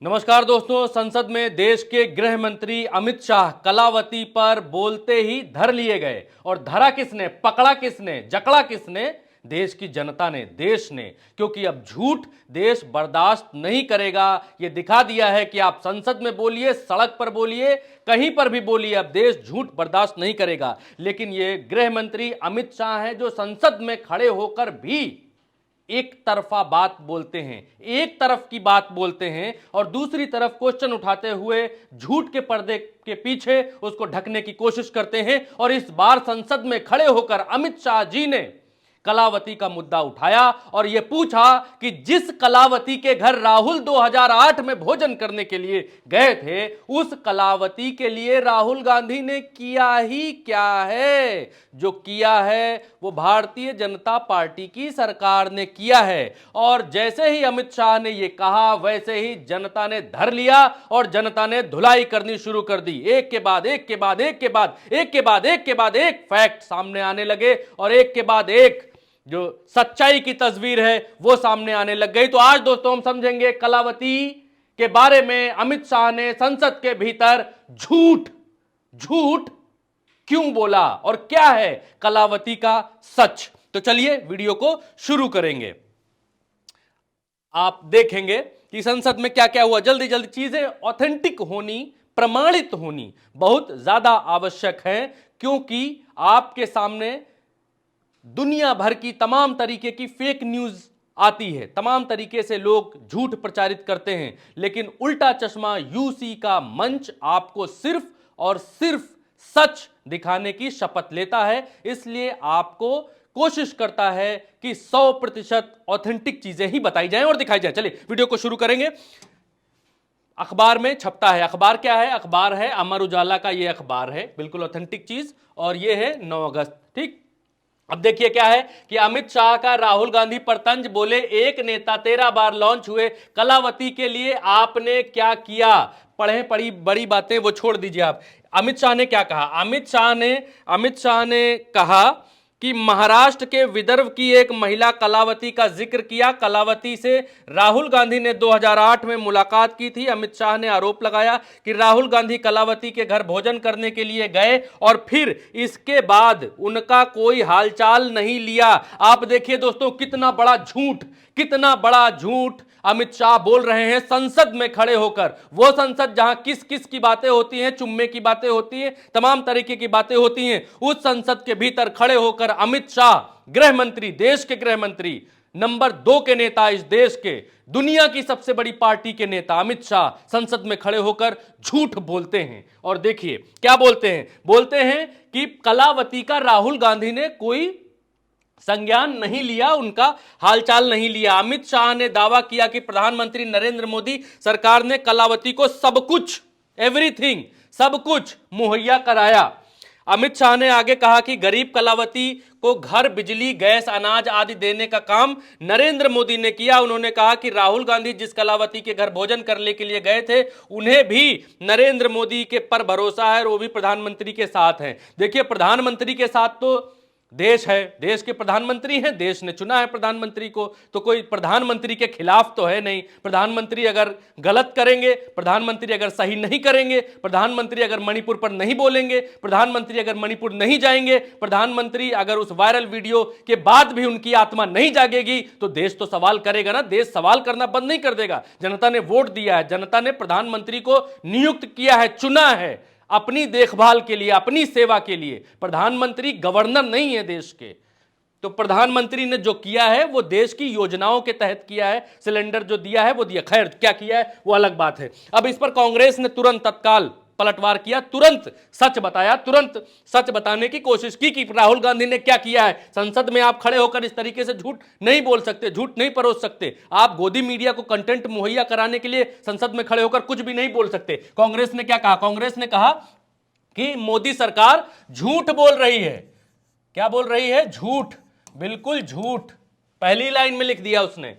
नमस्कार दोस्तों। संसद में देश के गृह मंत्री अमित शाह कलावती पर बोलते ही धर लिए गए। और धरा किसने, पकड़ा किसने, जकड़ा किसने? देश की जनता ने, देश ने। क्योंकि अब झूठ देश बर्दाश्त नहीं करेगा। यह दिखा दिया है कि आप संसद में बोलिए, सड़क पर बोलिए, कहीं पर भी बोलिए, अब देश झूठ बर्दाश्त नहीं करेगा। लेकिन ये गृह मंत्री अमित शाह हैं जो संसद में खड़े होकर भी एक तरफा बात बोलते हैं, एक तरफ की बात बोलते हैं और दूसरी तरफ क्वेश्चन उठाते हुए झूठ के पर्दे के पीछे उसको ढकने की कोशिश करते हैं। और इस बार संसद में खड़े होकर अमित शाह जी ने कलावती का मुद्दा उठाया और यह पूछा कि जिस कलावती के घर राहुल 2008 में भोजन करने के लिए गए थे, उस कलावती के लिए राहुल गांधी ने किया ही क्या है? जो किया है वो भारतीय जनता पार्टी की सरकार ने किया है। और जैसे ही अमित शाह ने यह कहा, वैसे ही जनता ने धर लिया और जनता ने धुलाई करनी शुरू कर दी। एक के बाद एक के बाद एक के बाद एक के बाद एक के बाद एक फैक्ट सामने आने लगे और एक के बाद एक जो सच्चाई की तस्वीर है वो सामने आने लग गई। तो आज दोस्तों हम समझेंगे कलावती के बारे में अमित शाह ने संसद के भीतर झूठ झूठ क्यों बोला और क्या है कलावती का सच। तो चलिए वीडियो को शुरू करेंगे। आप देखेंगे कि संसद में क्या क्या हुआ। जल्दी जल्दी चीजें ऑथेंटिक होनी, प्रमाणित होनी बहुत ज्यादा आवश्यक है, क्योंकि आपके सामने दुनिया भर की तमाम तरीके की फेक न्यूज आती है, तमाम तरीके से लोग झूठ प्रचारित करते हैं, लेकिन उल्टा चश्मा यूसी का मंच आपको सिर्फ और सिर्फ सच दिखाने की शपथ लेता है। इसलिए आपको कोशिश करता है कि 100% ऑथेंटिक चीजें ही बताई जाएं और दिखाई जाएं। चलिए वीडियो को शुरू करेंगे। अखबार में छपता है, अखबार क्या है? अखबार है अमर उजाला का, ये अखबार है, बिल्कुल ऑथेंटिक चीज, और ये है 9 अगस्त। ठीक, अब देखिए क्या है कि अमित शाह का राहुल गांधी पर तंज, बोले एक नेता 13 बार लॉन्च हुए, कलावती के लिए आपने क्या किया? पढ़े पढ़ी बड़ी बातें वो छोड़ दीजिए आप। अमित शाह ने क्या कहा? अमित शाह ने कहा कि महाराष्ट्र के विदर्भ की एक महिला कलावती का जिक्र किया। कलावती से राहुल गांधी ने 2008 में मुलाकात की थी। अमित शाह ने आरोप लगाया कि राहुल गांधी कलावती के घर भोजन करने के लिए गए और फिर इसके बाद उनका कोई हालचाल नहीं लिया। आप देखिए दोस्तों कितना बड़ा झूठ, कितना बड़ा झूठ अमित शाह बोल रहे हैं संसद में खड़े होकर। वो संसद जहां किस किस की बातें होती हैं, चुम्मे की बातें होती हैं, तमाम तरीके की बातें होती हैं, उस संसद के भीतर खड़े होकर अमित शाह, गृह मंत्री, देश के गृह मंत्री, नंबर 2 के नेता इस देश के, दुनिया की सबसे बड़ी पार्टी के नेता अमित शाह संसद में खड़े होकर झूठ बोलते हैं। और देखिए क्या बोलते हैं? बोलते हैं कि कलावती का राहुल गांधी ने कोई संज्ञान नहीं लिया, उनका हालचाल नहीं लिया। अमित शाह ने दावा किया कि प्रधानमंत्री नरेंद्र मोदी सरकार ने कलावती को सब कुछ, एवरीथिंग, सब कुछ मुहैया कराया। अमित शाह ने आगे कहा कि गरीब कलावती को घर, बिजली, गैस, अनाज आदि देने का काम नरेंद्र मोदी ने किया। उन्होंने कहा कि राहुल गांधी जिस कलावती के घर भोजन करने के लिए गए थे, उन्हें भी नरेंद्र मोदी के पर भरोसा है और वो भी प्रधानमंत्री के साथ हैं। देखिए प्रधानमंत्री के साथ तो देश है, देश के प्रधानमंत्री हैं, देश ने चुना है प्रधानमंत्री को, तो कोई प्रधानमंत्री के खिलाफ तो है नहीं। प्रधानमंत्री अगर गलत करेंगे, प्रधानमंत्री अगर सही नहीं करेंगे, प्रधानमंत्री अगर मणिपुर पर नहीं बोलेंगे, प्रधानमंत्री अगर मणिपुर नहीं जाएंगे, प्रधानमंत्री अगर उस वायरल वीडियो के बाद भी उनकी आत्मा नहीं जागेगी, तो देश तो सवाल करेगा ना। देश सवाल करना बंद नहीं कर देगा। जनता ने वोट दिया है, जनता ने प्रधानमंत्री को नियुक्त किया है, चुना है अपनी देखभाल के लिए, अपनी सेवा के लिए। प्रधानमंत्री गवर्नर नहीं है देश के। तो प्रधानमंत्री ने जो किया है वो देश की योजनाओं के तहत किया है, सिलेंडर जो दिया है वो दिया। खैर क्या किया है वो अलग बात है। अब इस पर कांग्रेस ने तुरंत तत्काल पलटवार किया, तुरंत सच बताया, तुरंत सच बताने की कोशिश की कि राहुल गांधी ने क्या किया है। संसद में आप खड़े होकर इस तरीके से झूठ नहीं बोल सकते, झूठ नहीं परोस सकते। आप गोदी मीडिया को कंटेंट मुहैया कराने के लिए संसद में खड़े होकर कुछ भी नहीं बोल सकते। कांग्रेस ने क्या कहा? कांग्रेस ने कहा कि मोदी सरकार झूठ बोल रही है। क्या बोल रही है? झूठ, बिल्कुल झूठ। पहली लाइन में लिख दिया उसने।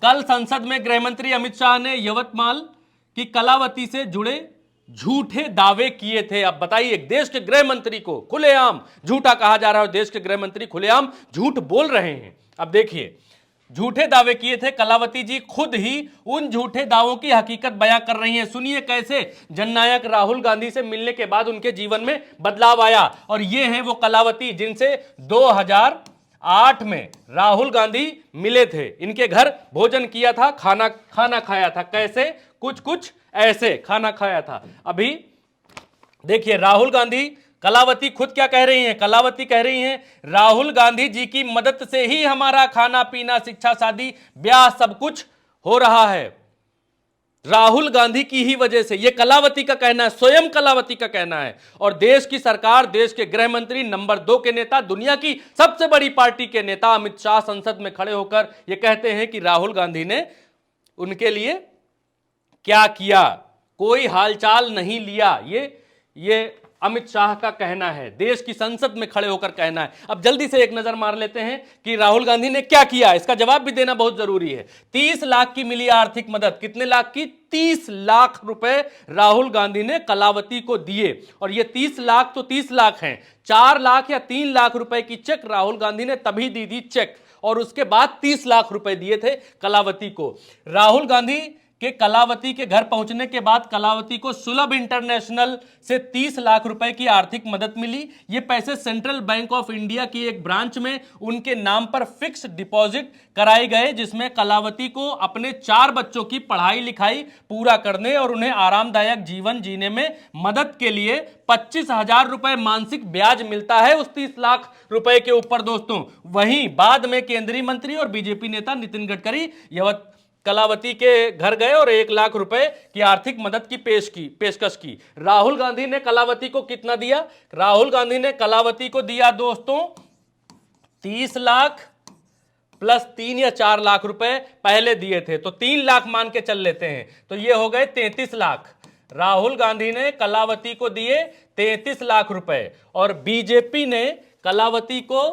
कल संसद में गृह मंत्री अमित शाह ने यवतमाल की कलावती से जुड़े झूठे दावे किए थे। अब बताइए, देश के गृह मंत्री को खुलेआम झूठा कहा जा रहा है और देश के गृह मंत्री खुलेआम झूठ बोल रहे हैं। अब देखिए झूठे दावे किए थे। कलावती जी खुद ही उन झूठे दावों की हकीकत बयां कर रही हैं। सुनिए कैसे जननायक राहुल गांधी से मिलने के बाद उनके जीवन में बदलाव आया। और ये हैं वो कलावती जिनसे 2008 में राहुल गांधी मिले थे, इनके घर भोजन किया था, खाना खाया था। कैसे? कुछ कुछ ऐसे खाना खाया था। अभी देखिए राहुल गांधी, कलावती खुद क्या कह रही हैं? कलावती कह रही हैं राहुल गांधी जी की मदद से ही हमारा खाना पीना, शिक्षा, शादी, ब्याह सब कुछ हो रहा है, राहुल गांधी की ही वजह से। यह कलावती का कहना है, स्वयं कलावती का कहना है। और देश की सरकार, देश के गृह मंत्री, नंबर 2 के नेता, दुनिया की सबसे बड़ी पार्टी के नेता अमित शाह संसद में खड़े होकर यह कहते हैं कि राहुल गांधी ने उनके लिए क्या किया, कोई हालचाल नहीं लिया। ये अमित शाह का कहना है, देश की संसद में खड़े होकर कहना है। अब जल्दी से एक नजर मार लेते हैं कि राहुल गांधी ने क्या किया, इसका जवाब भी देना बहुत जरूरी है। 30 लाख की मिली आर्थिक मदद। कितने लाख की? 30 लाख रुपए राहुल गांधी ने कलावती को दिए। और ये 30 लाख तो 30 लाख हैं, 4 लाख या 3 लाख रुपए की चेक राहुल गांधी ने तभी दी थी चेक, और उसके बाद 30 लाख रुपए दिए थे कलावती को। राहुल गांधी के कलावती के घर पहुंचने के बाद कलावती को सुलभ इंटरनेशनल से 30 लाख रुपए की आर्थिक मदद मिली। ये पैसे सेंट्रल बैंक ऑफ इंडिया की एक ब्रांच में उनके नाम पर फिक्स डिपॉजिट कराए गए, जिसमें कलावती को अपने 4 बच्चों की पढ़ाई लिखाई पूरा करने और उन्हें आरामदायक जीवन जीने में मदद के लिए 25,000 रुपए मानसिक ब्याज मिलता है उस 30 लाख रुपए के ऊपर दोस्तों। वहीं बाद में केंद्रीय मंत्री और बीजेपी नेता नितिन गडकरी कलावती के घर गए और 1 लाख रुपए की आर्थिक मदद की पेशकश की। राहुल गांधी ने कलावती को कितना दिया? राहुल गांधी ने कलावती को दिया दोस्तों 30 लाख प्लस 3 या 4 लाख रुपए पहले दिए थे, तो 3 लाख मान के चल लेते हैं, तो ये हो गए 33 लाख। राहुल गांधी ने कलावती को दिए 33 लाख रुपए और बीजेपी ने कलावती को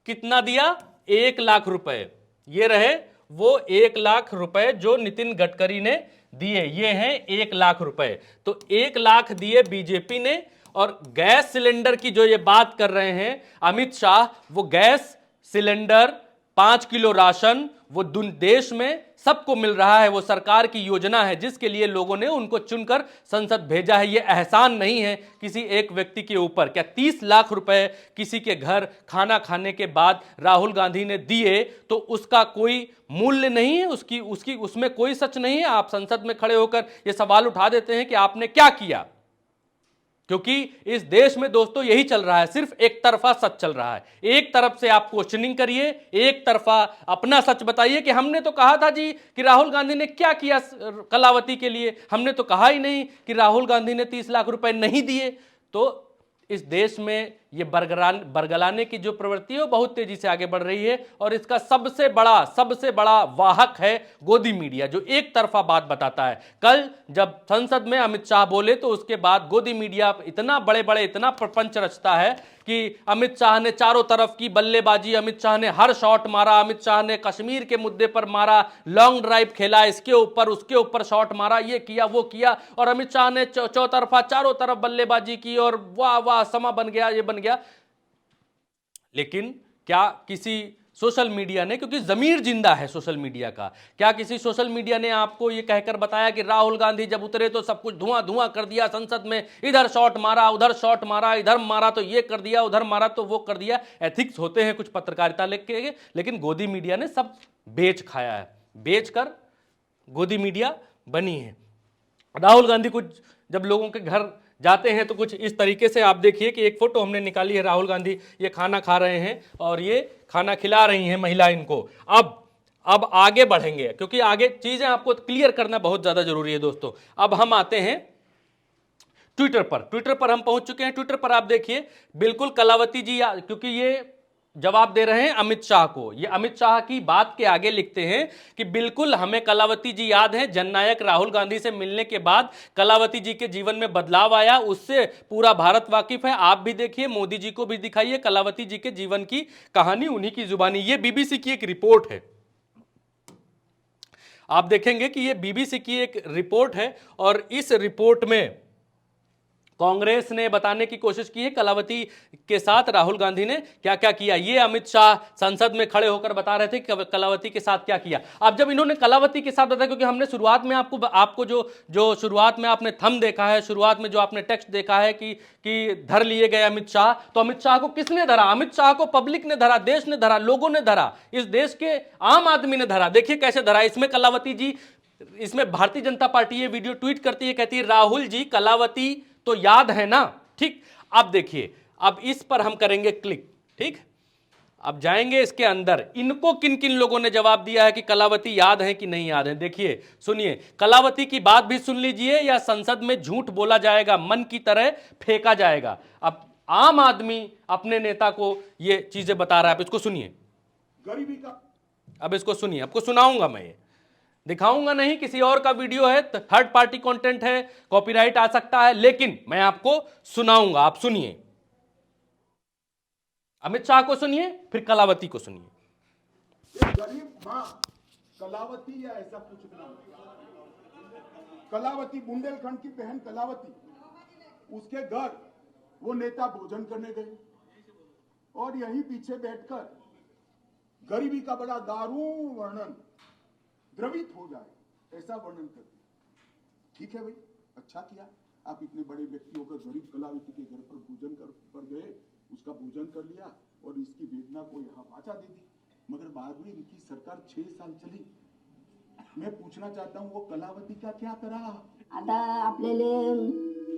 कितना दिया? 1 लाख रुपए। ये रहे वो 1 लाख रुपए जो नितिन गडकरी ने दिए, ये हैं 1 लाख रुपए। तो 1 लाख दिए बीजेपी ने। और गैस सिलेंडर की जो ये बात कर रहे हैं अमित शाह, वो गैस सिलेंडर, 5 किलो राशन, वो देश में सबको मिल रहा है। वो सरकार की योजना है जिसके लिए लोगों ने उनको चुनकर संसद भेजा है। ये एहसान नहीं है किसी एक व्यक्ति के ऊपर। क्या 30 लाख रुपए किसी के घर खाना खाने के बाद राहुल गांधी ने दिए तो उसका कोई मूल्य नहीं है? उसमें कोई सच नहीं है? आप संसद में खड़े होकर ये सवाल उठा देते हैं कि आपने क्या किया, क्योंकि इस देश में दोस्तों यही चल रहा है, सिर्फ एक तरफा सच चल रहा है। एक तरफ से आप क्वेश्चनिंग करिए, एक तरफा अपना सच बताइए कि हमने तो कहा था जी कि राहुल गांधी ने क्या किया कलावती के लिए, हमने तो कहा ही नहीं कि राहुल गांधी ने 30 लाख रुपए नहीं दिए। तो इस देश में ये बरगलाने की जो प्रवृत्ति है वो बहुत तेजी से आगे बढ़ रही है। और इसका सबसे बड़ा वाहक है गोदी मीडिया, जो एक तरफा बात बताता है। कल जब संसद में अमित शाह बोले तो उसके बाद गोदी मीडिया इतना इतना प्रपंच रचता है कि अमित शाह ने चारों तरफ की बल्लेबाजी, अमित शाह ने हर शॉट मारा, अमित शाह ने कश्मीर के मुद्दे पर मारा, लॉन्ग ड्राइव खेला, इसके ऊपर उसके ऊपर शॉट मारा, ये किया वो किया, और अमित शाह ने चौतरफा चारों तरफ बल्लेबाजी की और वाह वाह समा बन गया, ये बन गया। लेकिन क्या किसी सोशल मीडिया ने, क्योंकि जमीर जिंदा है सोशल मीडिया का, क्या किसी सोशल मीडिया ने आपको यह कहकर बताया कि राहुल गांधी जब उतरे तो सब कुछ धुआं धुआं कर दिया संसद में, इधर शॉट मारा, उधर शॉट मारा, इधर मारा तो ये कर दिया, उधर मारा तो वो कर दिया? एथिक्स होते हैं कुछ पत्रकारिता लेके, लेकिन गोदी मीडिया ने सब बेच खाया है, बेचकर गोदी मीडिया बनी है। राहुल गांधी कुछ जब लोगों के घर जाते हैं तो कुछ इस तरीके से, आप देखिए कि एक फोटो हमने निकाली है, राहुल गांधी ये खाना खा रहे हैं और ये खाना खिला रही हैं महिला इनको। अब आगे बढ़ेंगे क्योंकि आगे चीजें आपको क्लियर करना बहुत ज्यादा जरूरी है दोस्तों। अब हम आते हैं ट्विटर पर हम पहुंच चुके हैं। ट्विटर पर आप देखिए बिल्कुल कलावती जी, क्योंकि ये जवाब दे रहे हैं अमित शाह को, ये अमित शाह की बात के आगे लिखते हैं कि बिल्कुल हमें कलावती जी याद है, जननायक राहुल गांधी से मिलने के बाद कलावती जी के जीवन में बदलाव आया, उससे पूरा भारत वाकिफ है। आप भी देखिए, मोदी जी को भी दिखाइए कलावती जी के जीवन की कहानी उन्हीं की जुबानी। ये बीबीसी की एक रिपोर्ट है, आप देखेंगे कि ये बीबीसी की एक रिपोर्ट है और इस रिपोर्ट में कांग्रेस ने बताने की कोशिश की है कलावती के साथ राहुल गांधी ने क्या क्या किया। ये अमित शाह संसद में खड़े होकर बता रहे थे कि कलावती के साथ क्या किया। अब जब इन्होंने कलावती के साथ बताया, क्योंकि हमने शुरुआत में आपको जो शुरुआत में आपने थंब देखा है, शुरुआत में जो आपने टेक्स्ट देखा है कि धर लिए गए अमित शाह, तो अमित शाह को किसने धरा? अमित शाह को पब्लिक ने धरा, देश ने धरा, लोगों ने धरा, इस देश के आम आदमी ने धरा। देखिए कैसे धरा। इसमें कलावती जी, इसमें भारतीय जनता पार्टी ये वीडियो ट्वीट करती है, कहती है राहुल जी कलावती तो याद है ना। ठीक, अब देखिए, अब इस पर हम करेंगे क्लिक। ठीक, अब जाएंगे इसके अंदर, इनको किन किन लोगों ने जवाब दिया है कि कलावती याद है कि नहीं याद है। देखिए सुनिए, कलावती की बात भी सुन लीजिए या संसद में झूठ बोला जाएगा, मन की तरह फेंका जाएगा। अब आम आदमी अपने नेता को ये चीजें बता रहा है, अब इसको सुनिए। गरीबी का, अब इसको सुनिए, आपको सुनाऊंगा मैं, ये दिखाऊंगा नहीं, किसी और का वीडियो है, थर्ड पार्टी कंटेंट है, कॉपीराइट आ सकता है, लेकिन मैं आपको सुनाऊंगा। आप सुनिए, अमित शाह को सुनिए, फिर कलावती को सुनिए। गरीब मां कलावती या ऐसा कुछ ना, कलावती बुंदेलखंड की बहन कलावती, उसके घर वो नेता भोजन करने गए और यहीं पीछे बैठकर गरीबी का बड़ा दारुण वर्णन, द्रवित हो जाए ऐसा वर्णन करते। ठीक है भाई, अच्छा किया, आप इतने बड़े व्यक्ति होकर गरीब कलावती के घर पर भोजन कर गए, उसका भोजन कर लिया और इसकी वेदना को यहाँ वाचा दे दी। मगर बाद में इनकी सरकार 6 साल चली। मैं पूछना चाहता हूँ वो कलावती का क्या करा? आता आपल्याला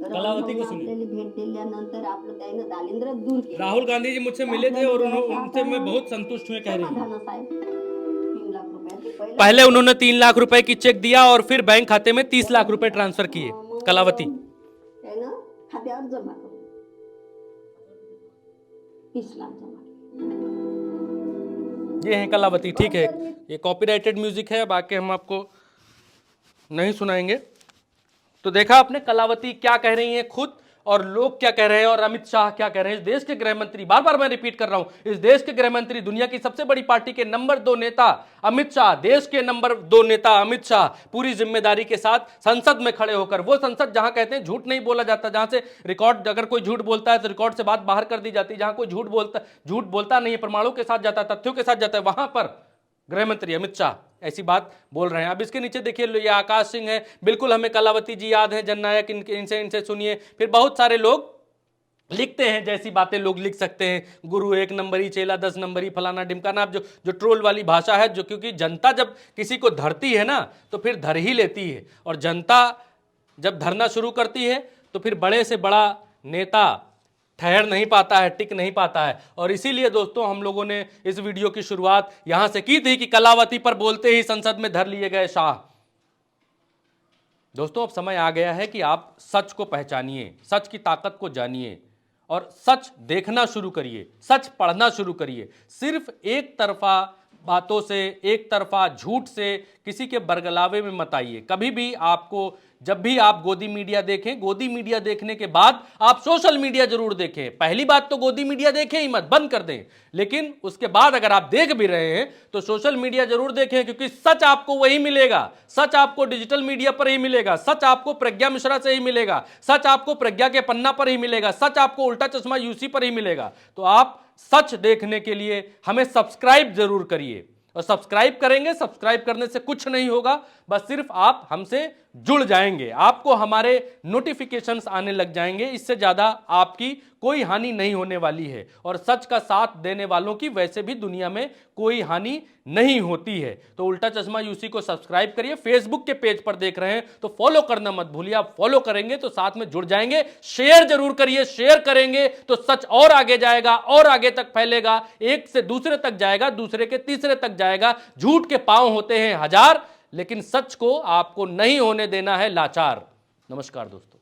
कलावती को सुनिए। आपल्याला भेट दिल्यानंतर आपलं त्यानं दारिद्र्य दूर केलं। राहुल गांधी जी मुझसे मिले थे और उनसे मैं बहुत संतुष्ट हुए, कह रही हूँ। समाधान साहेब 3 लाख रुपये पहले उन्होंने 3 लाख रुपए की चेक दिया और फिर बैंक खाते में 30 लाख रुपए ट्रांसफर किए। कलावती त्यानं खात्यावर जमा केलं, 30 लाख जमा केले। ये है कलावती। ठीक है, ये कॉपीराइटेड म्यूजिक है, बाकी हम आपको नहीं सुनाएंगे। तो देखा आपने कलावती क्या कह रही हैं खुद, और लोग क्या कह रहे हैं, और अमित शाह क्या कह रहे हैं। इस देश के गृह मंत्री, बार बार मैं रिपीट कर रहा हूं, इस देश के गृह मंत्री, दुनिया की सबसे बड़ी पार्टी के नंबर 2 नेता अमित शाह, देश के नंबर 2 नेता अमित शाह पूरी जिम्मेदारी के साथ संसद में खड़े होकर, वो संसद जहां कहते हैं झूठ नहीं बोला जाता, जहां से रिकॉर्ड, अगर कोई झूठ बोलता है तो रिकॉर्ड से बात बाहर कर दी जाती है, जहां कोई झूठ बोलता नहीं है, प्रमाणों के साथ जाता है, तथ्यों के साथ जाता है, वहां पर गृह मंत्री अमित शाह ऐसी बात बोल रहे हैं। अब इसके नीचे देखिए, ये आकाश सिंह है, बिल्कुल हमें कलावती जी याद है, जननायक, इनसे सुनिए। फिर बहुत सारे लोग लिखते हैं, जैसी बातें लोग लिख सकते हैं, गुरु 1 नंबरी, चेला 10 नंबरी, फलाना ढिमकाना। अब जो ट्रोल वाली भाषा है, जो क्योंकि जनता जब किसी को धरती है ना तो फिर धर ही लेती है, और जनता जब धरना शुरू करती है तो फिर बड़े से बड़ा नेता ठहर नहीं पाता है, टिक नहीं पाता है। और इसीलिए दोस्तों हम लोगों ने इस वीडियो की शुरुआत यहां से की थी कि कलावती पर बोलते ही संसद में धर लिए गए शाह। दोस्तों अब समय आ गया है कि आप सच को पहचानिए, सच की ताकत को जानिए और सच देखना शुरू करिए, सच पढ़ना शुरू करिए। सिर्फ एक तरफा बातों से, एक तरफा झूठ से किसी के बरगलावे में मत आइए। कभी भी आपको, जब भी आप गोदी मीडिया देखें, गोदी मीडिया देखने के बाद आप सोशल मीडिया जरूर देखें। पहली बात तो गोदी मीडिया देखें ही मत, बंद कर दें, लेकिन उसके बाद अगर आप देख भी रहे हैं तो सोशल मीडिया जरूर देखें, क्योंकि सच आपको वही मिलेगा। सच आपको डिजिटल मीडिया पर ही मिलेगा, सच आपको प्रज्ञा मिश्रा से ही मिलेगा, सच आपको प्रज्ञा के पन्ना पर ही मिलेगा, सच आपको उल्टा चश्मा यूसी पर ही मिलेगा। तो आप सच देखने के लिए हमें सब्सक्राइब जरूर करिए, और सब्सक्राइब करेंगे, सब्सक्राइब करने से कुछ नहीं होगा, बस सिर्फ आप हमसे जुड़ जाएंगे, आपको हमारे नोटिफिकेशंस आने लग जाएंगे। इससे ज्यादा आपकी कोई हानि नहीं होने वाली है, और सच का साथ देने वालों की वैसे भी दुनिया में कोई हानि नहीं होती है। तो उल्टा चश्मा यूसी को सब्सक्राइब करिए। फेसबुक के पेज पर देख रहे हैं तो फॉलो करना मत भूलिए, आप फॉलो करेंगे तो साथ में जुड़ जाएंगे। शेयर जरूर करिए, शेयर करेंगे तो सच और आगे जाएगा और आगे तक फैलेगा, एक से दूसरे तक जाएगा, दूसरे के तीसरे तक जाएगा। झूठ के पांव होते हैं 1000, लेकिन सच को आपको नहीं होने देना है लाचार। नमस्कार दोस्तों।